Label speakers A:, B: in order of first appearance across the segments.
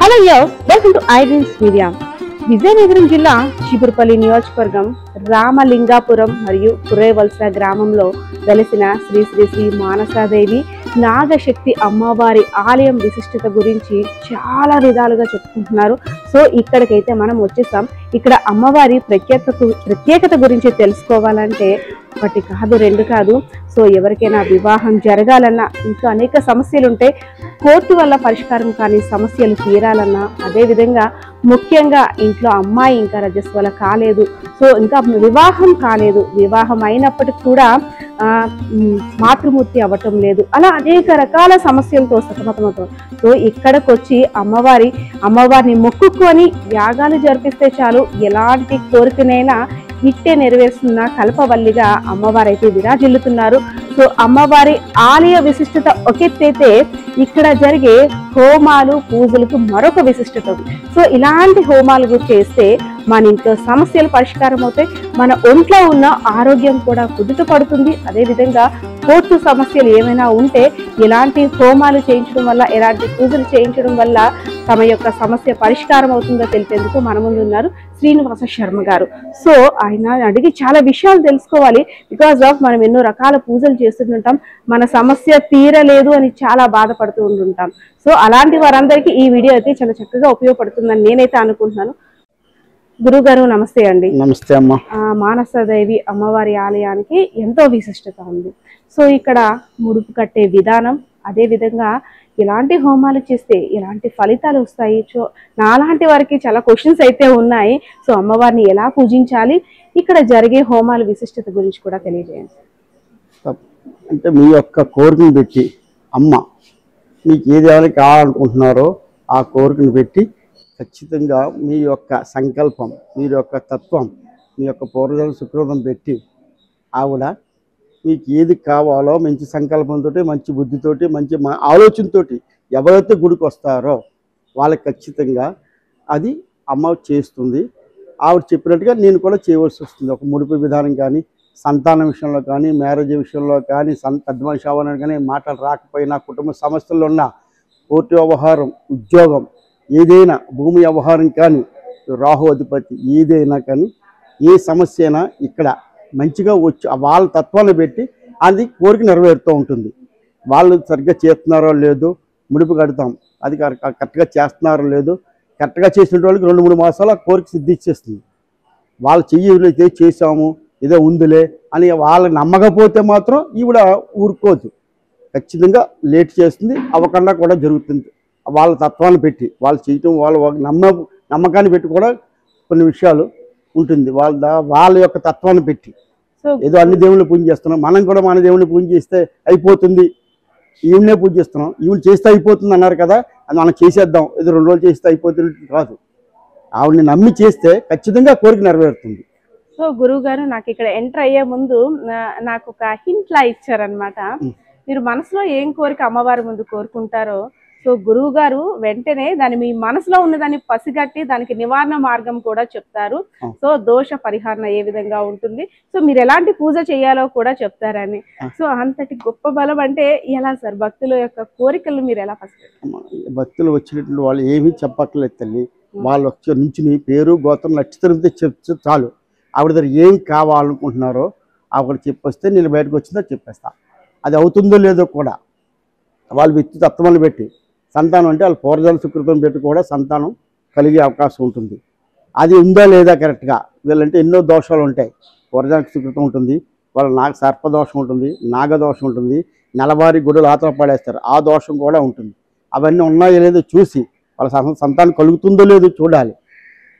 A: Hello యోస్, welcome to iDreams media. Vizianagaram జిల్లా చీపురుపల్లి నియోజకవర్గం రామలింగాపురం మరియు కుర్రేవలస గ్రామంలో వెలసిన శ్రీ శ్రీ శ్రీ మానసాదేవి నాగశక్తి అమ్మవారి ఆలయం విశిష్టత గురించి చాలా విధాలుగా చెప్పుకుంటున్నారు. సో ఇక్కడికైతే మనం వచ్చేసాం. ఇక్కడ అమ్మవారి ప్రత్యేకత గురించి తెలుసుకోవాలంటే ఒకటి కాదు, రెండు కాదు. సో ఎవరికైనా వివాహం జరగాలన్నా, ఇంకా అనేక సమస్యలు ఉంటే, కోర్టు వల్ల పరిష్కారం కాని సమస్యలు తీరాలన్నా, అదేవిధంగా ముఖ్యంగా ఇంట్లో అమ్మాయి ఇంకా రజస్వల కాలేదు, సో ఇంకా వివాహం కాలేదు, వివాహం అయినప్పటికి కూడా మాతృమూర్తి అవ్వటం లేదు, అలా అనేక రకాల సమస్యలతో సతమతమవుతాం. సో ఇక్కడికి వచ్చి అమ్మవారిని మొక్కుకొని యాగాలు జరిపిస్తే చాలు, ఎలాంటి కోరికనైనా ఇట్టే నెరవేరుస్తున్న కల్పవల్లిగా అమ్మవారైతే విరాజిల్లుతున్నారు. సో అమ్మవారి ఆలయ విశిష్టత ఒకెత్తైతే, ఇక్కడ జరిగే హోమాలు పూజలకు మరొక విశిష్టత ఉంది. సో ఇలాంటి హోమాలు చేస్తే మన ఇంట్లో సమస్యలు పరిష్కారం అవుతాయి, మన ఒంట్లో ఉన్న ఆరోగ్యం కూడా కుదుట పడుతుంది. అదేవిధంగా కోర్టు సమస్యలు ఏమైనా ఉంటే ఎలాంటి హోమాలు చేయించడం వల్ల, ఎలాంటి పూజలు చేయించడం వల్ల తమ యొక్క సమస్య పరిష్కారం అవుతుందో తెలిపేందుకు మన ముందు ఉన్నారు శ్రీనివాస శర్మ గారు. సో ఆయన అడిగి చాలా విషయాలు తెలుసుకోవాలి. బికాజ్ ఆఫ్ మనం ఎన్నో రకాల పూజలు చేస్తుంటాం, మన సమస్య తీరలేదు అని చాలా బాధపడుతూ ఉంటుంటాం. సో అలాంటి వారందరికీ ఈ వీడియో అయితే చాలా చక్కగా ఉపయోగపడుతుందని నేనైతే అనుకుంటున్నాను. గురుగారు నమస్తే అండి.
B: నమస్తే అమ్మ.
A: మానసాదేవి అమ్మవారి ఆలయానికి ఎంతో విశిష్టత ఉంది. సో ఇక్కడ ముడుపు కట్టే విధానం, అదే విధంగా ఎలాంటి హోమాలు చేస్తే ఎలాంటి ఫలితాలు వస్తాయి, సో నాలాంటి వారికి చాలా క్వశ్చన్స్ అయితే ఉన్నాయి. సో అమ్మవారిని ఎలా పూజించాలి, ఇక్కడ జరిగే హోమాల విశిష్టత గురించి కూడా తెలియజేయండి.
B: అంటే మీ యొక్క కోరికను పెట్టి అమ్మ మీకు ఏదేమైనా కావాలనుకుంటున్నారో ఆ కోరికను పెట్టి ఖచ్చితంగా మీ యొక్క సంకల్పం, మీ యొక్క తత్వం, మీ యొక్క పూర్వజన్మ సుకృతం పెట్టి ఆవిడ మీకు ఏది కావాలో మంచి సంకల్పంతో, మంచి బుద్ధితోటి, మంచి ఆలోచనతో ఎవరైతే గుడికి వస్తారో వాళ్ళకి ఖచ్చితంగా అది అమ్మ చేస్తుంది. ఆవిడ చెప్పినట్టుగా నేను కూడా చేయవలసి వస్తుంది. ఒక ముడిపి విధానం కానీ, సంతానం విషయంలో కానీ, మ్యారేజ్ విషయంలో కానీ, పెద్ద మనిషి అవ్వాలని కానీ, మాటలు రాకపోయినా, కుటుంబ సమస్యల్లో ఉన్న కోర్టు వ్యవహారం, ఉద్యోగం, ఏదైనా భూమి వ్యవహారం కానీ, రాహు అధిపతి ఏదైనా కానీ, ఏ సమస్య అయినా ఇక్కడ మంచిగా వచ్చి వాళ్ళ తత్వాన్ని పెట్టి అది కోరిక నెరవేరుతూ ఉంటుంది. వాళ్ళు సరిగ్గా చేస్తున్నారో లేదో ముడిపు కడతాం, అది కరెక్ట్గా చేస్తున్నారో లేదో, కరెక్ట్గా చేసిన వాళ్ళకి 2-3 మాసాలు ఆ కోరిక సిద్ధిచ్చేస్తుంది. వాళ్ళు చెయ్యలైతే చేసాము ఏదో ఉందిలే అని వాళ్ళు నమ్మకపోతే మాత్రం ఈవిడ ఊరుకోదు, ఖచ్చితంగా లేట్ చేస్తుంది, అవ్వకుండా కూడా జరుగుతుంది. వాళ్ళ తత్వాన్ని పెట్టి వాళ్ళు చేయటం, వాళ్ళ నమ్మకాన్ని పెట్టి కూడా కొన్ని విషయాలు ఉంటుంది. వాళ్ళ యొక్క తత్వాన్ని పెట్టి ఏదో అన్ని దేవుళ్ళు పూజ చేస్తున్నాం, మనం కూడా మన దేవుడిని పూజ చేస్తే అయిపోతుంది, ఈవినే పూజ చేస్తున్నాం, ఈవిని చేస్తే అయిపోతుంది అన్నారు కదా, అది మనం చేసేద్దాం, ఏదో 2 రోజులు చేస్తే అయిపోతుంది కాదు. ఆవిడని నమ్మి చేస్తే ఖచ్చితంగా కోరిక నెరవేరుతుంది.
A: సో గురువు గారు, నాకు ఇక్కడ ఎంటర్ అయ్యే ముందు నాకు ఒక హింట్ లా ఇచ్చారనమాట. మీరు మనసులో ఏం కోరిక అమ్మవారి ముందు కోరుకుంటారో, సో గురువు గారు వెంటనే దాని మీ మనసులో ఉన్నదాన్ని పసిగట్టి దానికి నివారణ మార్గం కూడా చెప్తారు. సో దోష పరిహారణ ఏ విధంగా ఉంటుంది, సో మీరు ఎలాంటి పూజ చేయాలో కూడా చెప్తారని. సో అంతటి గొప్ప బలం అంటే ఎలా సార్? భక్తుల యొక్క కోరికలు మీరు ఎలా పసిగట్టారు?
B: భక్తులు వచ్చినటువంటి వాళ్ళు ఏమీ చెప్పక్కర్లేదు తల్లి. వాళ్ళు వచ్చే నుంచి పేరు గోత్రం నచ్చితే చెప్తే చాలు. ఆవిడ దగ్గర ఏం కావాలనుకుంటున్నారో ఆవిడ చెప్పొస్తే నేను బయటకు వచ్చిందో చెప్పేస్తా. అది అవుతుందో లేదో కూడా వాళ్ళు వ్యక్తి తత్వాన్ని పెట్టి, సంతానం అంటే వాళ్ళ పూర్వజన్మ సుకృతం పెట్టి కూడా సంతానం కలిగే అవకాశం ఉంటుంది. అది ఉందా లేదా కరెక్ట్గా, వీళ్ళంటే ఎన్నో దోషాలు ఉంటాయి. పూర్వజన్మ సుకృతం ఉంటుంది, వాళ్ళ సర్పదోషం ఉంటుంది, నాగదోషం ఉంటుంది, నెలవారీ గుడులు ఆతల పడేస్తారు, ఆ దోషం కూడా ఉంటుంది. అవన్నీ ఉన్నాయో లేదో చూసి వాళ్ళ సంతానం కలుగుతుందో లేదో చూడాలి.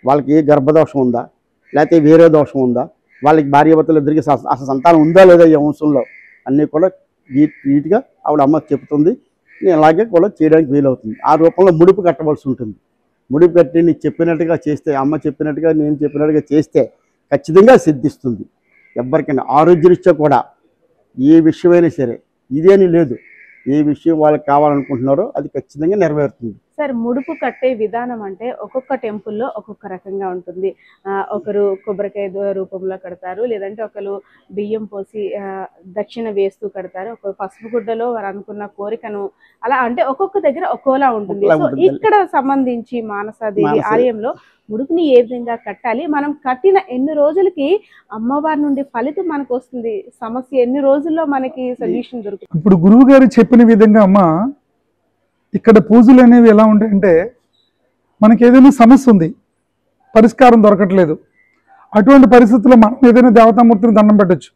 B: వాళ్ళకి ఏ గర్భదోషం ఉందా, లేకపోతే వేరే దోషం ఉందా, వాళ్ళకి భార్యాభర్తలు ఇద్దరికి అసలు సంతానం ఉందా లేదా ఈ వంశంలో అన్నీ కూడా నీట్గా ఆవిడ అమ్మ చెప్తుంది. నేను అలాగే కూడా చేయడానికి వీలవుతుంది. ఆ రూపంలో ముడుపు కట్టవలసి ఉంటుంది. ముడుపు కట్టి నీకు చెప్పినట్టుగా చేస్తే, అమ్మ చెప్పినట్టుగా నేను చెప్పినట్టుగా చేస్తే ఖచ్చితంగా సిద్ధిస్తుంది. ఎవరికైనా ఆరోగ్యరీత్యా కూడా ఏ విషయమైనా సరే ఇదేని లేదు, ఏ విషయం వాళ్ళకి కావాలనుకుంటున్నారో అది ఖచ్చితంగా నెరవేరుతుంది.
A: సార్, ముడుపు కట్టే విధానం అంటే ఒక్కొక్క టెంపుల్లో ఒక్కొక్క రకంగా ఉంటుంది. ఒకరు కొబ్బరికాయ రూపంలో కడతారు, లేదంటే ఒకరు బియ్యం పోసి దక్షిణ వేస్తూ కడతారు, ఒకరు పసుపు గుడ్డలో వారు అనుకున్న కోరికను అలా, అంటే ఒక్కొక్క దగ్గర ఒక్కోలా ఉంటుంది. సో ఇక్కడ సంబంధించి మానసాదేవి ఆలయంలో ముడుపుని ఏ విధంగా కట్టాలి, మనం కట్టిన ఎన్ని రోజులకి అమ్మవారి నుండి ఫలితం మనకు వస్తుంది, సమస్య ఎన్ని రోజుల్లో మనకి సొల్యూషన్ దొరుకుతుంది?
C: ఇప్పుడు గురువు గారు చెప్పిన విధంగా అమ్మ, ఇక్కడ పూజలు అనేవి ఎలా ఉంటాయంటే, మనకి ఏదైనా సమస్య ఉంది, పరిష్కారం దొరకట్లేదు, అటువంటి పరిస్థితుల్లో మనం ఏదైనా దేవతామూర్తిని దండం పెట్టచ్చు.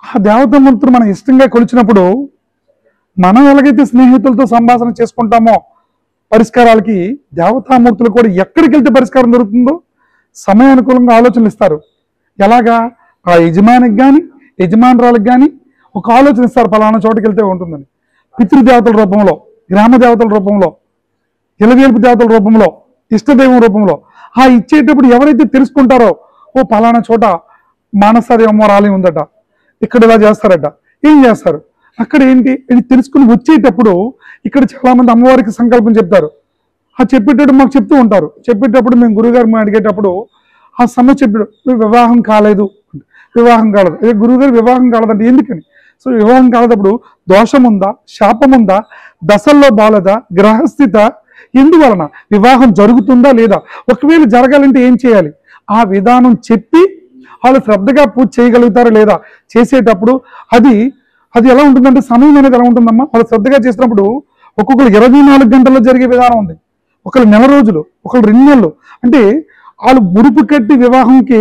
C: ఆ దేవతామూర్తిని మనం ఇష్టంగా కొలిచినప్పుడు, మనం ఎలాగైతే స్నేహితులతో సంభాషణ చేసుకుంటామో పరిష్కారాలకి, దేవతామూర్తులు కూడా ఎక్కడికి వెళ్తే పరిష్కారం దొరుకుతుందో సమయానుకూలంగా ఆలోచనలు ఇస్తారు. ఎలాగా? ఆ యజమానికి కానీ యజమానురాలకు కానీ ఒక ఆలోచన ఇస్తారు, ఫలానా చోటుకి వెళ్తే ఉంటుందని. పితృదేవతల రూపంలో, గ్రామ దేవతల రూపంలో, ఇలవేల్పు దేవతల రూపంలో, ఇష్టదైవం రూపంలో ఆ ఇచ్చేటప్పుడు ఎవరైతే తెలుసుకుంటారో, ఓ ఫలానా చోట మానసాదేవి అమ్మవారి ఆలయం ఉందట, ఇక్కడ ఇలా చేస్తారట, ఏం చేస్తారు, అక్కడ ఏంటి ఇది తెలుసుకుని వచ్చేటప్పుడు ఇక్కడ చాలామంది అమ్మవారికి సంకల్పం చెప్తారు. ఆ చెప్పేటప్పుడు మాకు చెప్తూ ఉంటారు. చెప్పేటప్పుడు మేము గురువుగారు అడిగేటప్పుడు ఆ సమస్య చెప్పాడు, వివాహం కాలేదు, వివాహం కాలేదు. అదే గురువుగారు వివాహం కాలేదంటే ఎందుకని? సో వివాహం కాలేదప్పుడు దోషం ఉందా, శాపం ఉందా, దశల్లో బాలదా, గ్రహస్థిత, ఎందువలన వివాహం జరుగుతుందా లేదా, ఒకవేళ జరగాలంటే ఏం చేయాలి, ఆ విధానం చెప్పి వాళ్ళు శ్రద్ధగా పూజ చేయగలుగుతారా లేదా, చేసేటప్పుడు అది ఎలా ఉంటుందంటే సమయం అనేది ఎలా ఉంటుందమ్మా, వాళ్ళు శ్రద్ధగా చేసినప్పుడు ఒక్కొక్కరు 24 గంటల్లో జరిగే విధానం ఉంది, ఒకళ్ళు నెల రోజులు, ఒకళ్ళు 2 నెలలు. అంటే వాళ్ళు ముడుపు కట్టి వివాహంకి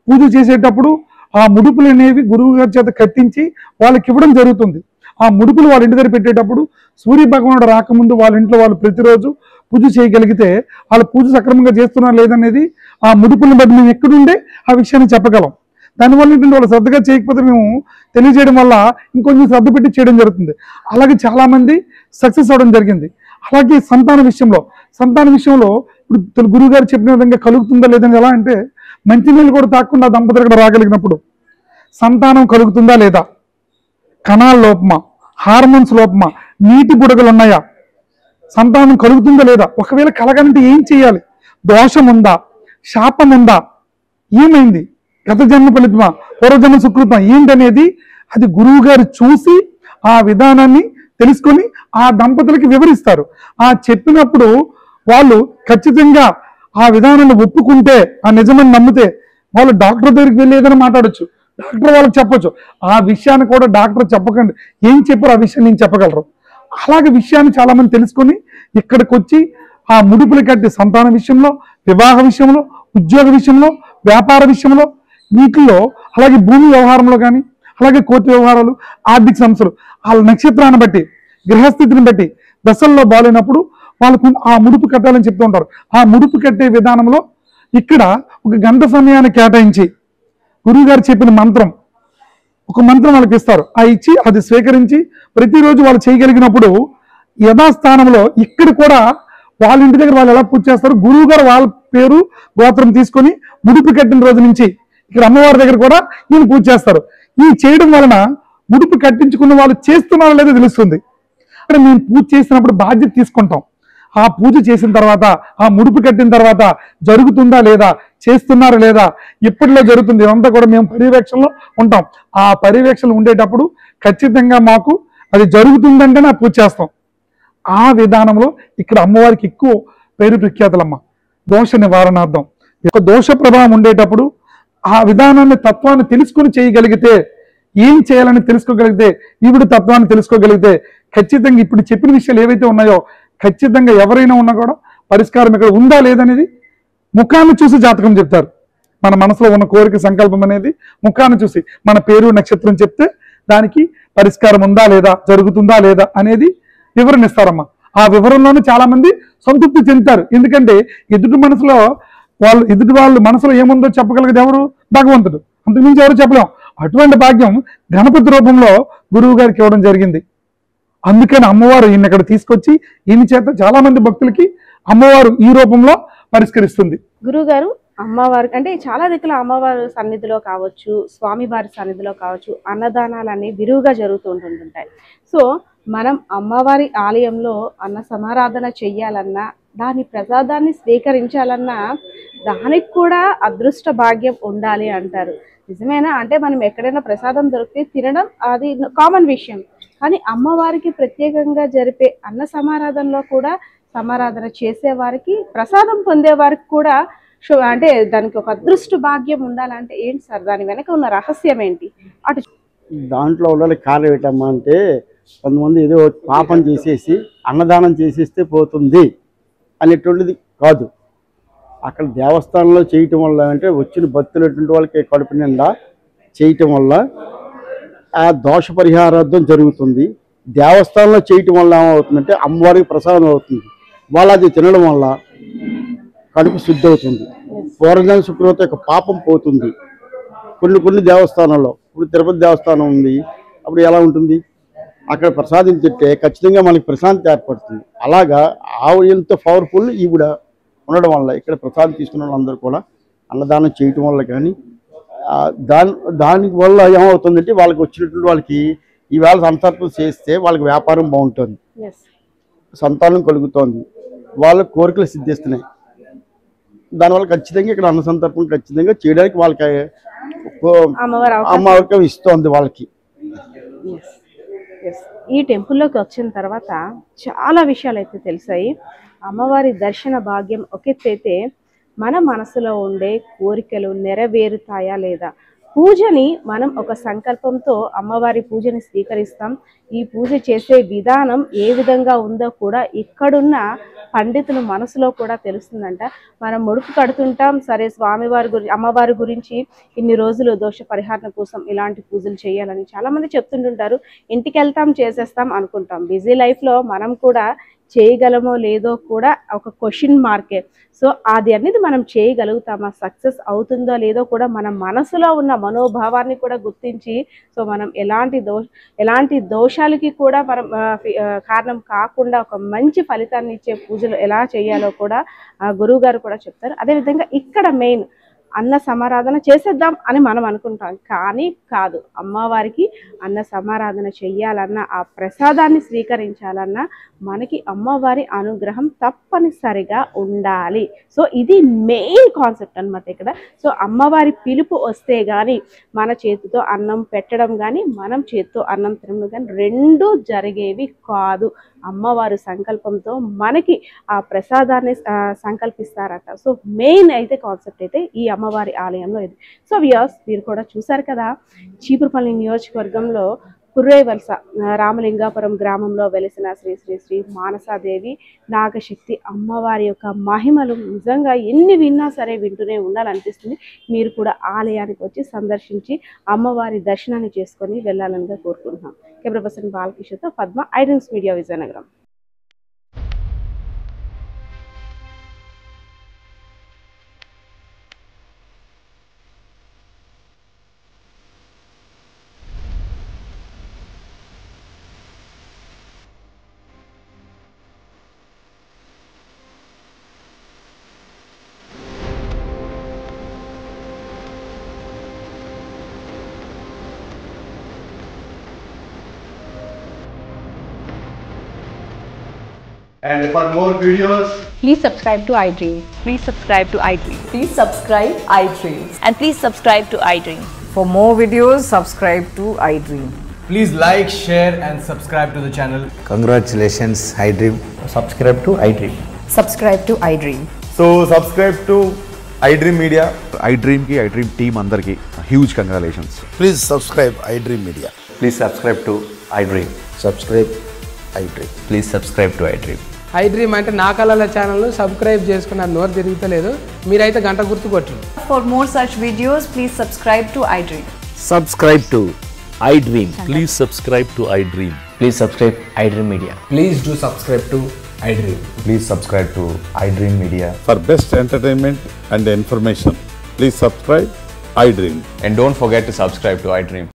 C: పూజ చేసేటప్పుడు ఆ ముడుపులు అనేవి గురువు గారి చేత కట్టించి వాళ్ళకి ఇవ్వడం జరుగుతుంది. ఆ ముడుపులు వాళ్ళ ఇంటి దగ్గర పెట్టేటప్పుడు సూర్య భగవానుడు రాకముందు వాళ్ళ ఇంట్లో వాళ్ళు ప్రతిరోజు పూజ చేయగలిగితే వాళ్ళ పూజ సక్రమంగా చేస్తున్నారు లేదనేది ఆ ముడుపులను బట్టి మేము ఎక్కడుండే ఆ విషయాన్ని చెప్పగలం. దానివల్ల ఏంటంటే వాళ్ళు శ్రద్ధగా చేయకపోతే మేము తెలియజేయడం వల్ల ఇంకొంచెం శ్రద్ధ పెట్టి చేయడం జరుగుతుంది. అలాగే చాలామంది సక్సెస్ అవ్వడం జరిగింది. అలాగే సంతాన విషయంలో ఇప్పుడు గురువు గారు చెప్పిన విధంగా కలుగుతుందా లేదని ఎలా అంటే, మంచినీళ్ళు కూడా తాకుండా దంపతులు ఇక్కడ రాగలిగినప్పుడు సంతానం కలుగుతుందా లేదా, కణాల లోపమా, హార్మోన్స్ లోపమా, నీటి బుడగలు ఉన్నాయా, సంతానం కలుగుతుందా లేదా, ఒకవేళ కలగాలంటే ఏం చేయాలి, దోషం ఉందా, శాపం ఉందా, ఏమైంది, గత జన్మ ఫలితమా, పూర్వజన్మ సుకృతమా ఏంటనేది అది గురువు గారు చూసి ఆ విధానాన్ని తెలుసుకొని ఆ దంపతులకి వివరిస్తారు. ఆ చెప్పినప్పుడు వాళ్ళు ఖచ్చితంగా ఆ విధానాన్ని ఒప్పుకుంటే, ఆ నిజమని నమ్మితే వాళ్ళు డాక్టర్ దగ్గరికి వెళ్ళి ఏదైనా మాట్లాడచ్చు, డాక్టర్ వాళ్ళకి చెప్పొచ్చు. ఆ విషయాన్ని కూడా డాక్టర్ చెప్పకండి, ఏం చెప్పారు ఆ విషయం నేను చెప్పగలరు. అలాగే విషయాన్ని చాలా మంది తెలుసుకొని ఇక్కడికి వచ్చి ఆ ముడుపులు కట్టి సంతాన విషయంలో, వివాహ విషయంలో, ఉద్యోగ విషయంలో, వ్యాపార విషయంలో, వీటిల్లో, అలాగే భూమి వ్యవహారంలో కానీ, అలాగే కోర్టు వ్యవహారాలు, ఆర్థిక సమస్యలు, వాళ్ళ నక్షత్రాన్ని బట్టి, గ్రహస్థితిని బట్టి దశల్లో బాగాలేనప్పుడు వాళ్ళకు ఆ ముడుపు కట్టాలని చెప్తూ ఉంటారు. ఆ ముడుపు కట్టే విధానంలో ఇక్కడ ఒక గంట సమయాన్ని కేటాయించి గురువుగారు చెప్పిన ఒక మంత్రం వాళ్ళకి ఇస్తారు. ఆ ఇచ్చి అది స్వీకరించి ప్రతిరోజు వాళ్ళు చేయగలిగినప్పుడు యథాస్థానంలో ఇక్కడ కూడా వాళ్ళ ఇంటి దగ్గర వాళ్ళు ఎలా పూజ చేస్తారు, గురువు గారు వాళ్ళ పేరు గోత్రం తీసుకొని ముడుపు కట్టిన రోజు నుంచి ఇక్కడ అమ్మవారి దగ్గర కూడా ఈయన పూజ చేస్తారు. ఈ చేయడం వలన ముడుపు కట్టించుకున్న వాళ్ళు చేస్తున్నారో లేదో తెలుస్తుంది. ఇక్కడ మేము పూజ చేసినప్పుడు బాధ్యత తీసుకుంటాం. ఆ పూజ చేసిన తర్వాత, ఆ ముడుపు కట్టిన తర్వాత జరుగుతుందా లేదా, చేస్తున్నారా లేదా, ఇప్పటిలో జరుగుతుంది, ఇదంతా కూడా మేము పర్యవేక్షణలో ఉంటాం. ఆ పర్యవేక్షణ ఉండేటప్పుడు ఖచ్చితంగా మాకు అది జరుగుతుందంటే నా పూజ చేస్తాం. ఆ విధానంలో ఇక్కడ అమ్మవారికి ఎక్కువ పేరు ప్రఖ్యాతులమ్మ. దోష నివారణార్థం దోష ప్రభావం ఉండేటప్పుడు ఆ విధానాన్ని, తత్వాన్ని తెలుసుకుని చేయగలిగితే, ఏం చేయాలని తెలుసుకోగలిగితే, ఈవిడ తత్వాన్ని తెలుసుకోగలిగితే ఖచ్చితంగా ఇప్పుడు చెప్పిన విషయాలు ఏవైతే ఉన్నాయో ఖచ్చితంగా ఎవరైనా ఉన్నా కూడా పరిష్కారం ఇక్కడ ఉందా లేదనేది ముఖాన్ని చూసి జాతకం చెప్తారు. మన మనసులో ఉన్న కోరిక సంకల్పం అనేది ముఖాన్ని చూసి, మన పేరు నక్షత్రం చెప్తే దానికి పరిష్కారం ఉందా లేదా, జరుగుతుందా లేదా అనేది వివరణ ఇస్తారమ్మా. ఆ వివరంలోనే చాలా మంది సంతృప్తి చెందుతారు. ఎందుకంటే ఎదుటి వాళ్ళ మనసులో ఏముందో చెప్పగలిగేది ఎవరు? భగవంతుడు. అంతకుమించి ఎవరు చెప్పలేం. అటువంటి భాగ్యం గణపతి రూపంలో గురువు గారికి ఇవ్వడం జరిగింది. అందుకని అమ్మవారు ఈయన ఇక్కడ తీసుకొచ్చి ఈయన చేత చాలా మంది భక్తులకి అమ్మవారు ఈ రూపంలో పరిష్కరిస్తుంది.
A: గురువుగారు, అమ్మవారు అంటే చాలా దిక్కుల అమ్మవారి సన్నిధిలో కావచ్చు, స్వామివారి సన్నిధిలో కావచ్చు, అన్నదానాలన్నీ విరివిగా జరుగుతూ ఉంటుంటాయి. సో మనం అమ్మవారి ఆలయంలో అన్న సమారాధన చెయ్యాలన్నా, దాని ప్రసాదాన్ని స్వీకరించాలన్నా దానికి కూడా అదృష్ట భాగ్యం ఉండాలి అంటారు. నిజమేనా? అంటే మనం ఎక్కడైనా ప్రసాదం దొరికితే తినడం అది కామన్ విషయం, కానీ అమ్మవారికి ప్రత్యేకంగా జరిపే అన్న సమారాధనలో కూడా సమారాధన చేసేవారికి, ప్రసాదం పొందేవారికి కూడా అంటే దానికి ఒక అదృష్ట భాగ్యం ఉండాలంటే ఏంటి సార్? దాని వెనక ఉన్న రహస్యం ఏంటి? అటు
B: దాంట్లో ఉండాలి కారణం ఏంటమ్మా అంటే, కొంతమంది ఏదో పాపం చేసేసి అన్నదానం చేసేస్తే పోతుంది అనేటువంటిది కాదు. అక్కడ దేవస్థానంలో చేయటం వల్ల అంటే వచ్చిన భక్తులటువంటి వాళ్ళకి కడుపు నిండా చేయటం వల్ల ఆ దోష పరిహారార్థం జరుగుతుంది. దేవస్థానంలో చేయటం వల్ల ఏమవుతుందంటే అమ్మవారికి ప్రసాదం అవుతుంది. వాళ్ళు అది తినడం వల్ల కడుపు శుద్ధి అవుతుంది. పూర్వజన శుక్రవత యొక్క పాపం పోతుంది. కొన్ని దేవస్థానాల్లో, ఇప్పుడు తిరుపతి దేవస్థానం ఉంది, అప్పుడు ఎలా ఉంటుంది? అక్కడ ప్రసాదం తింటే ఖచ్చితంగా మనకి ప్రశాంతి ఏర్పడుతుంది. అలాగా ఆవిడ పవర్ఫుల్ ఈవిడ ఉండడం వల్ల ఇక్కడ ప్రసాదం తీసుకున్న వాళ్ళందరూ కూడా అన్నదానం చేయటం వల్ల కానీ దానికి వల్ల ఏమవుతుందంటే వాళ్ళకి వచ్చినటువంటి వాళ్ళకి ఈవేళ సంతర్పణ చేస్తే వాళ్ళకి వ్యాపారం బాగుంటుంది, సంతానం కలుగుతోంది, వాళ్ళ కోరికలు సిద్ధిస్తున్నాయి. దానివల్ల ఖచ్చితంగా ఇక్కడ అన్న సంతర్పణ ఖచ్చితంగా చేయడానికి వాళ్ళకి అమ్మవారికి ఇస్తోంది వాళ్ళకి.
A: ఈ టెంపుల్లోకి వచ్చిన తర్వాత చాలా విషయాలు అయితే తెలిసాయి. అమ్మవారి దర్శన భాగ్యం ఒక ఎత్తు అయితే, మన మనసులో ఉండే కోరికలు నెరవేరుతాయా లేదా, పూజని మనం ఒక సంకల్పంతో అమ్మవారి పూజని స్వీకరిస్తాం. ఈ పూజ చేసే విధానం ఏ విధంగా ఉందో కూడా ఇక్కడున్న పండితుల మనసులో కూడా తెలుస్తుందంట. మనం ముడుపు కడుతుంటాం, సరే స్వామివారి అమ్మవారి గురించి ఇన్ని రోజులు దోష పరిహారణ కోసం ఇలాంటి పూజలు చేయాలని చాలామంది చెప్తుంటుంటారు. ఇంటికి వెళ్తాం చేసేస్తాం అనుకుంటాం. బిజీ లైఫ్లో మనం కూడా చేయగలమో లేదో కూడా ఒక క్వశ్చన్ మార్కే. సో అది అనేది మనం చేయగలుగుతామా, సక్సెస్ అవుతుందో లేదో కూడా మన మనసులో ఉన్న మనోభావాన్ని కూడా గుర్తించి, సో మనం ఎలాంటి దోషాలకి కూడా మనం కారణం కాకుండా ఒక మంచి ఫలితాన్ని ఇచ్చే పూజలు ఎలా చేయాలో కూడా గురువు గారు కూడా చెప్తారు. అదేవిధంగా ఇక్కడ మెయిన్ అన్న సమారాధన చేసేద్దాం అని మనం అనుకుంటాం, కానీ కాదు. అమ్మవారికి అన్న సమారాధన చెయ్యాలన్నా, ఆ ప్రసాదాన్ని స్వీకరించాలన్నా మనకి అమ్మవారి అనుగ్రహం తప్పనిసరిగా ఉండాలి. సో ఇది మెయిన్ కాన్సెప్ట్ అనమాట ఇక్కడ. సో అమ్మవారి పిలుపు వస్తే కానీ మన చేతితో అన్నం పెట్టడం కానీ మనం చేతితో అన్నం తినడం కానీ రెండూ జరిగేవి కాదు. అమ్మవారి సంకల్పంతో మనకి ఆ ప్రసాదాన్ని సంకల్పిస్తారట. సో మెయిన్ అయితే కాన్సెప్ట్ అయితే ఈ అమ్మవారి ఆలయంలో ఇది. సో వ్యూయర్స్, మీరు కూడా చూసారు కదా, చీపురుపల్లి నియోజకవర్గంలో కుర్రేవలస రామలింగాపురం గ్రామంలో వెలిసిన శ్రీ శ్రీ శ్రీ మానసాదేవి నాగశక్తి అమ్మవారి యొక్క మహిమలు నిజంగా ఎన్ని విన్నా సరే వింటూనే ఉండాలనిపిస్తుంది. మీరు కూడా ఆలయానికి వచ్చి సందర్శించి అమ్మవారి దర్శనాన్ని చేసుకొని వెళ్ళాలని కోరుకుంటున్నాం. కెమెరా పర్సన్ బాలకృష్ణతో Padma, iDreams media, Vizianagaram.
D: And for more videos,
E: please subscribe to iDream.
F: Please subscribe to iDream.
E: Please subscribe iDream.
F: And please subscribe to iDream.
E: For more videos, subscribe to iDream.
D: please like, share and subscribe to the channel.
G: Congratulations, iDream.
H: Subscribe to iDream.
E: Subscribe to iDream.
H: So subscribe to iDream Media.
I: iDream ki iDream team andarki huge congratulations.
G: Please subscribe iDream Media.
H: Please subscribe to iDream.
G: Subscribe iDream.
H: Please subscribe to iDream.
J: iDream అంటే నా కళల channel subscribe చేసుకున్న నోరు తిరుగుతలేదు, మీరైతే గంట గుర్తు కొట్టండి.
E: For more such videos, please subscribe to iDream.
G: Subscribe to iDream.
H: Please subscribe to iDream.
G: Please subscribe iDream Media.
D: Please do subscribe to iDream.
H: Please subscribe to iDream Media.
K: For best entertainment and information, please subscribe iDream.
H: And don't forget to subscribe to iDream.